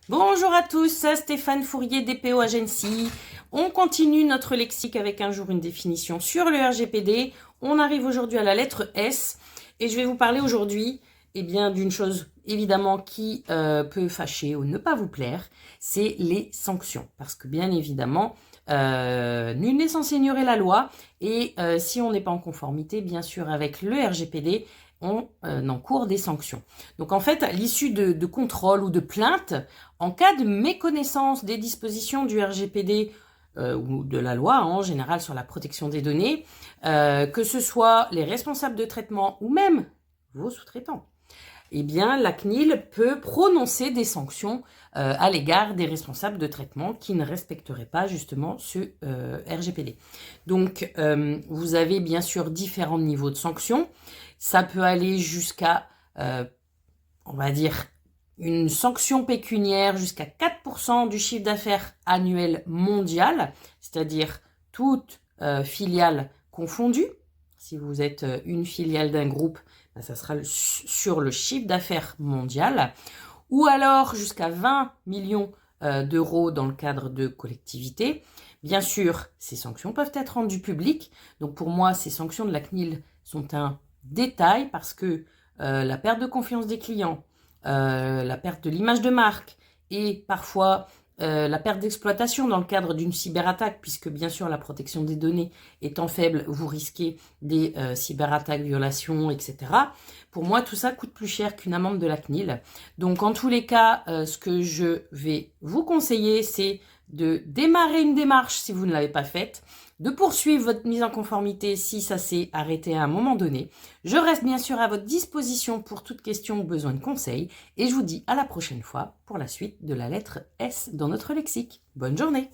Bonjour à tous, Stéphane Fourier, DPO Agency. On continue notre lexique avec un jour une définition sur le RGPD. On arrive aujourd'hui à la lettre S et je vais vous parler aujourd'hui d'une chose évidemment qui peut fâcher ou ne pas vous plaire, c'est les sanctions. Parce que bien évidemment, nul n'est censé ignorer la loi et si on n'est pas en conformité bien sûr avec le RGPD, on encourt des sanctions. Donc en fait, à l'issue de contrôle ou de plainte, en cas de méconnaissance des dispositions du RGPD ou de la loi en général sur la protection des données, que ce soit les responsables de traitement ou même vos sous-traitants, eh bien la CNIL peut prononcer des sanctions à l'égard des responsables de traitement qui ne respecteraient pas justement ce RGPD. Donc vous avez bien sûr différents niveaux de sanctions. Ça peut aller jusqu'à, on va dire, une sanction pécuniaire jusqu'à 4% du chiffre d'affaires annuel mondial, c'est-à-dire toute filiale confondue. Si vous êtes une filiale d'un groupe, ça sera sur le chiffre d'affaires mondial, ou alors jusqu'à 20 millions d'euros dans le cadre de collectivités. Bien sûr, ces sanctions peuvent être rendues publiques. Donc pour moi, ces sanctions de la CNIL sont un détail parce que la perte de confiance des clients, la perte de l'image de marque et parfois la perte d'exploitation dans le cadre d'une cyberattaque, puisque bien sûr la protection des données étant faible, vous risquez des cyberattaques, violations, etc. Pour moi, tout ça coûte plus cher qu'une amende de la CNIL. Donc en tous les cas, ce que je vais vous conseiller, c'est de démarrer une démarche si vous ne l'avez pas faite, de poursuivre votre mise en conformité si ça s'est arrêté à un moment donné. Je reste bien sûr à votre disposition pour toute question ou besoin de conseils et je vous dis à la prochaine fois pour la suite de la lettre S dans notre lexique. Bonne journée!